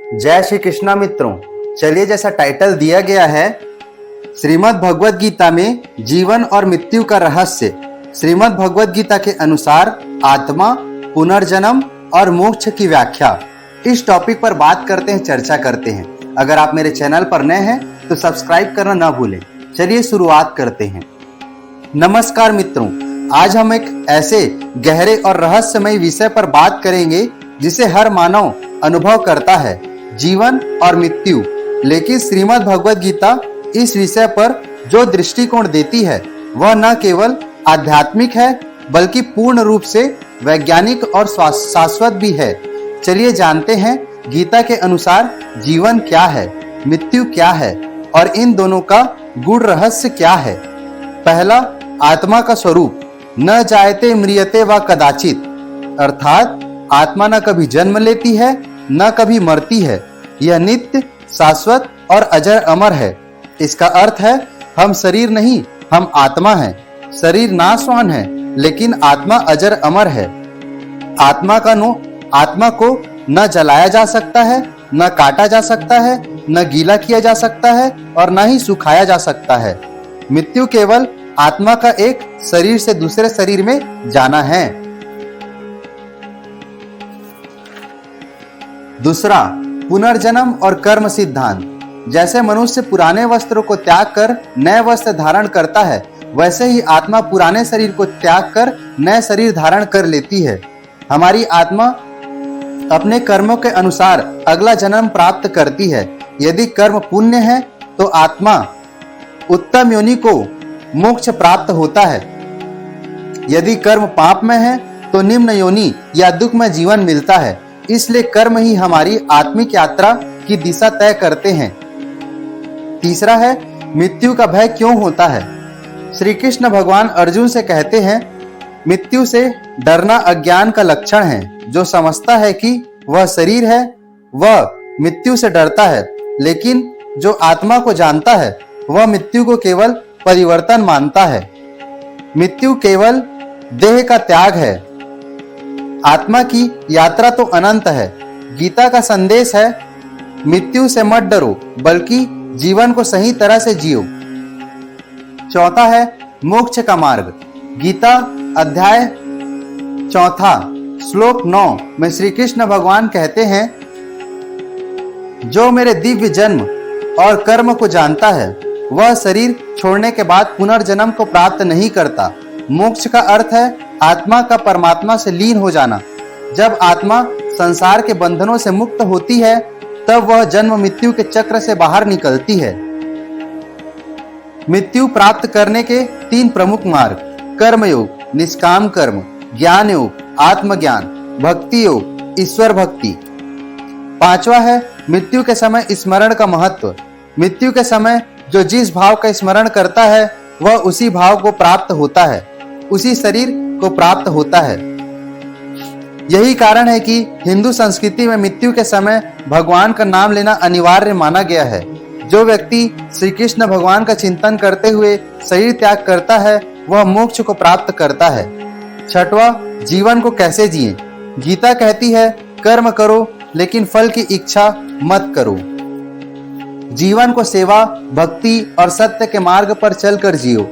जय श्री कृष्णा मित्रों। चलिए, जैसा टाइटल दिया गया है, श्रीमद् भगवद गीता में जीवन और मृत्यु का रहस्य। श्रीमद् भगवद गीता के अनुसार आत्मा, पुनर्जन्म और मोक्ष की व्याख्या, इस टॉपिक पर बात करते हैं, चर्चा करते हैं। अगर आप मेरे चैनल पर नए हैं तो सब्सक्राइब करना ना भूलें। चलिए शुरुआत करते हैं। नमस्कार मित्रों, आज हम एक ऐसे गहरे और रहस्यमय विषय पर बात करेंगे जिसे हर मानव अनुभव करता है, जीवन और मृत्यु। लेकिन श्रीमद् भगवद गीता इस विषय पर जो दृष्टिकोण देती है वह न केवल आध्यात्मिक है बल्कि पूर्ण रूप से वैज्ञानिक और शाश्वत भी है। चलिए जानते हैं गीता के अनुसार जीवन क्या है, मृत्यु क्या है और इन दोनों का गूढ़ रहस्य क्या है। पहला, आत्मा का स्वरूप। न जायते म्रियते व कदाचित, अर्थात आत्मा न कभी जन्म लेती है न कभी मरती है। यह नित्य, शाश्वत और अजर अमर है। इसका अर्थ है हम शरीर नहीं, हम आत्मा हैं। शरीर नाशवान है लेकिन आत्मा अजर अमर है। आत्मा को न जलाया जा सकता है, न काटा जा सकता है, न गीला किया जा सकता है और न ही सुखाया जा सकता है। मृत्यु केवल आत्मा का एक शरीर से दूसरे शरीर में जाना है। दूसरा, पुनर्जन्म और कर्म सिद्धांत। जैसे मनुष्य पुराने वस्त्रों को त्याग कर नए वस्त्र धारण करता है, वैसे ही आत्मा पुराने शरीर को त्याग कर नए शरीर धारण कर लेती है। हमारी आत्मा अपने कर्मों के अनुसार अगला जन्म प्राप्त करती है। यदि कर्म पुण्य है तो आत्मा उत्तम योनि को मोक्ष प्राप्त होता है। यदि कर्म पाप में है तो निम्न योनि या दुख में जीवन मिलता है। इसलिए कर्म ही हमारी आत्मिक यात्रा की दिशा तय करते हैं। तीसरा है, मृत्यु का भय क्यों होता है। श्री कृष्ण भगवान अर्जुन से कहते हैं, मृत्यु से डरना अज्ञान का लक्षण है। जो समझता है कि वह शरीर है वह मृत्यु से डरता है, लेकिन जो आत्मा को जानता है वह मृत्यु को केवल परिवर्तन मानता है। मृत्यु केवल देह का त्याग है, आत्मा की यात्रा तो अनंत है। गीता का संदेश है, मृत्यु से मत डरो बल्कि जीवन को सही तरह से जियो। चौथा है, मोक्ष का मार्ग। गीता अध्याय 4 श्लोक 9 में श्री कृष्ण भगवान कहते हैं, जो मेरे दिव्य जन्म और कर्म को जानता है वह शरीर छोड़ने के बाद पुनर्जन्म को प्राप्त नहीं करता। मोक्ष का अर्थ है आत्मा का परमात्मा से लीन हो जाना। जब आत्मा संसार के बंधनों से मुक्त होती है तब वह जन्म मृत्यु के चक्र से बाहर निकलती है। मृत्यु प्राप्त करने के 3 प्रमुख मार्ग, कर्मयोग, निष्काम कर्म, ज्ञान योग, आत्मज्ञान, भक्ति योग, ईश्वर भक्ति। 5वां है, मृत्यु के समय स्मरण का महत्व। मृत्यु के समय जो जिस भाव का स्मरण करता है वह उसी भाव को प्राप्त होता है, उसी शरीर को प्राप्त होता है। यही कारण है कि हिंदू संस्कृति में मृत्यु के समय भगवान का नाम लेना अनिवार्य माना गया है। जो व्यक्ति श्री कृष्ण भगवान का चिंतन करते हुए शरीर त्याग करता है वह मोक्ष को प्राप्त करता है। 6वां, जीवन को कैसे जिएं। गीता कहती है, कर्म करो लेकिन फल की इच्छा मत करो। जीवन को सेवा, भक्ति और सत्य के मार्ग पर चलकर जियो।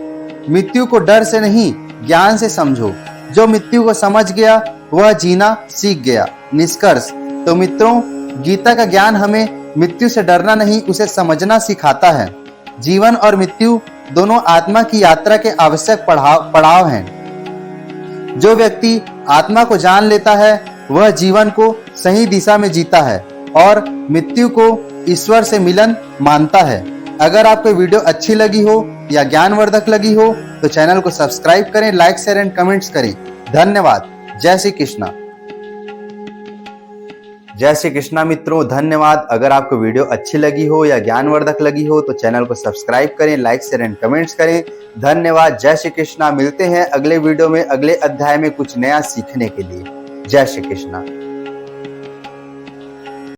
मृत्यु को डर से नहीं, ज्ञान से समझो। जो मृत्यु को समझ गया वह जीना सीख गया। निष्कर्ष, तो मित्रों, गीता का ज्ञान हमें मृत्यु से डरना नहीं, उसे समझना सिखाता है। जीवन और मृत्यु दोनों आत्मा की यात्रा के आवश्यक पड़ाव हैं। जो व्यक्ति आत्मा को जान लेता है वह जीवन को सही दिशा में जीता है और मृत्यु को ईश्वर से मिलन मानता है। अगर आपको वीडियो अच्छी लगी हो या ज्ञानवर्धक लगी हो तो चैनल को सब्सक्राइब करें, लाइक, शेयर एंड कमेंट्स करें। धन्यवाद। जय श्री कृष्णा। जय श्री कृष्णा मित्रों, धन्यवाद। अगर आपको वीडियो अच्छी लगी हो या ज्ञानवर्धक लगी हो तो चैनल को सब्सक्राइब करें, लाइक, शेयर एंड कमेंट्स करें। धन्यवाद। जय श्री कृष्णा। मिलते हैं अगले वीडियो में, अगले अध्याय में कुछ नया सीखने के लिए। जय श्री कृष्णा।